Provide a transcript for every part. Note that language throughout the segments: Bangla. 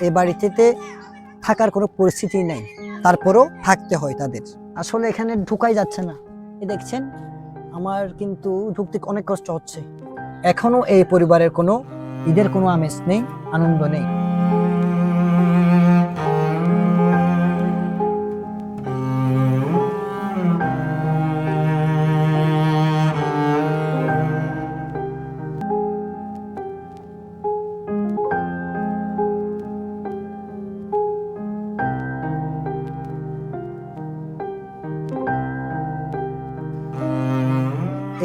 এই বাড়িতে থাকার কোনো পরিস্থিতি নেই, তারপরও থাকতে হয় তাদের। আসলে এখানে ঢুকাই যাচ্ছে না। এই দেখছেন, আমার কিন্তু ঢুকতে অনেক কষ্ট হচ্ছে। এখনো এই পরিবারের কোনো ঈদের কোনো আমেজ নেই, আনন্দ নেই।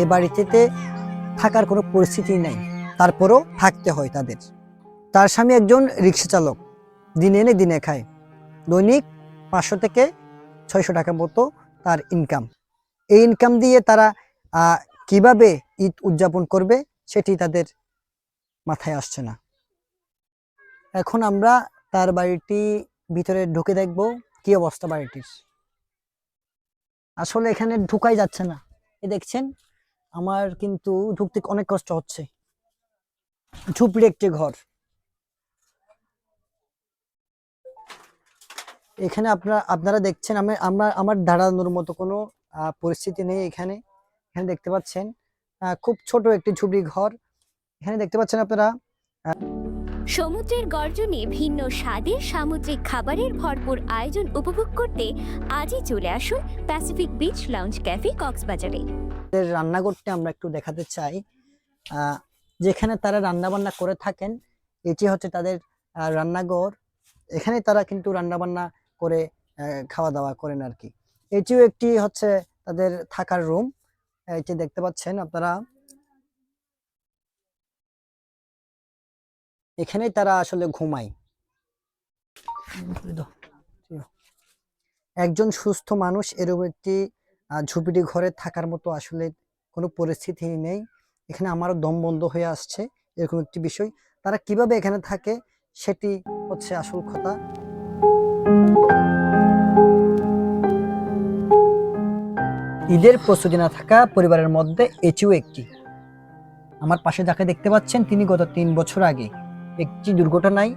এই বাড়িতে থাকার কোনো পরিস্থিতি নেই, তারপরও থাকতে হয় তাদের। তার স্বামী একজন রিক্সা চালক, দিনে এনে দিনে খায়। দৈনিক 500 থেকে 600 টাকা মতো তার ইনকাম। এই ইনকাম দিয়ে তারা কিভাবে ঈদ উদযাপন করবে সেটি তাদের মাথায় আসছে না। এখন আমরা তার বাড়িটি ভিতরে ঢুকে দেখব কি অবস্থা বাড়িটির। আসলে এখানে ঢুকাই যাচ্ছে না। এই দেখছেন, আমার কিন্তু ঢুকতে অনেক কষ্ট হচ্ছে। ঝুপড়ি একটি ঘর। এখানে আপনারা দেখছেন, আমার দাঁড়ানোর মতো কোনো পরিস্থিতি নেই। এখানে দেখতে পাচ্ছেন খুব ছোট একটি ঝুপড়ি ঘর। এখানে দেখতে পাচ্ছেন আপনারা সমুদ্রের গর্জনে ভিন্ন স্বাদের সামুদ্রিক খাবারের ভরপুর আয়োজন উপভোগ করতে আজই চলে আসুন প্যাসিফিক বিচ লাউঞ্জ ক্যাফে কক্সবাজারে। রান্নাঘরটি আমরা একটু দেখাতে চাই। যেখানে তারা রান্না বান্না করে থাকেন, এটি হচ্ছে তাদের রান্নাঘর। এখানে তারা কিন্তু রান্না বান্না করে খাওয়া দাওয়া করেন আর কি। এটিও একটি হচ্ছে তাদের থাকার রুম। এটি দেখতে পাচ্ছেন আপনারা। এখানেই তারা আসলে ঘুমায়। একজন সুস্থ মানুষ এরকম একটি ঝুপড়ি ঘরে থাকার মতো আসলে কোনো পরিস্থিতি নেই। এখানে আমারও দম বন্ধ হয়ে আসছে, এরকম একটি বিষয়। তারা কিভাবে এখানে থাকে সেটি হচ্ছে আসল কথা। ঈদের প্রস্তুতি না থাকা পরিবারের মধ্যে এটিও একটি। আমার পাশে যাকে দেখতে পাচ্ছেন, তিনি গত 3 বছর আগে একটি দুর্ঘটনায়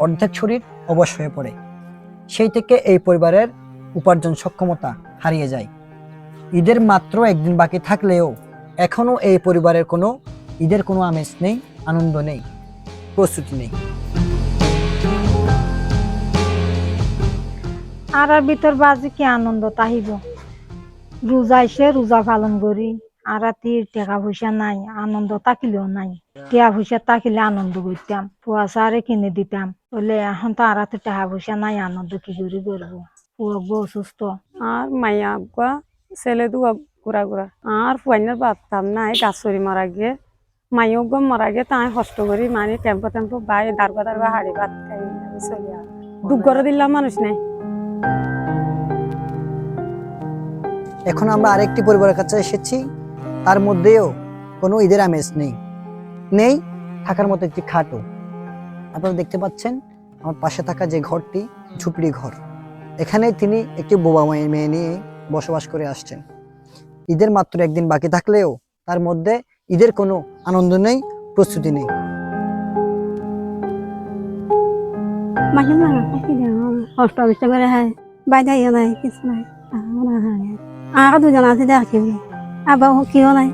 অর্ধেক শরীর অবশ হয়ে পড়ে। সেই থেকে এই পরিবারের উপার্জন সক্ষমতা হারিয়ে যায়। ঈদের মাত্র একদিন বাকি থাকলেও এখনো এই পরিবারের কোনো ঈদের কোনো আমেজ নেই, আনন্দ নেই, প্রস্তুতি নেই। আর ভিতর বাজে কি আনন্দ তাহিব, রোজা এসে রোজা পালন করি। আর টাকা পয়সা নাই, আনন্দ থাকিলেও নাই। টাকা পয়সা থাকিলে আনন্দ করতাম, পুয়াশা আরে কিনে দিতাম। বলে এখন তো আর টাকা পয়সা নাই, আনন্দ কি করে করবো। পুয়াগো অসুস্থ, আর মাইয়া আগুয়া ছেলে দু ঘুরা ঘুরা আর ফুয়াইনার বাতাম নাই। গাছরি মারা গিয়ে মাইও গো মারা গিয়ে তাই কষ্ট করি মানে টেম্পো বাই দারবা হাড়ি ভাত খাই চলি। দুঃখ করে দিলাম মানুষ নেই। এখন আমরা আরেকটি পরিবারের কাছে এসেছি, তার মধ্যেও কোনো ঈদের আমেজ নেই থাকার মতো একটি খাটও। আপনারা দেখতে পাচ্ছেন আমার পাশে থাকা যে ঘরটি, ঝুপড়ি ঘর। এখানে তিনি একটি বোবা মেয়ে নিয়ে বসবাস করে আসছেন। ঈদের মাত্র একদিন বাকি থাকলেও তার মধ্যে ঈদের কোনো আনন্দ নেই, প্রস্তুতি নেই। কষ্ট করে হয় বাইরে নাই কিছু নাই। আর দুজন আছে দেখি আবার কিও নাই।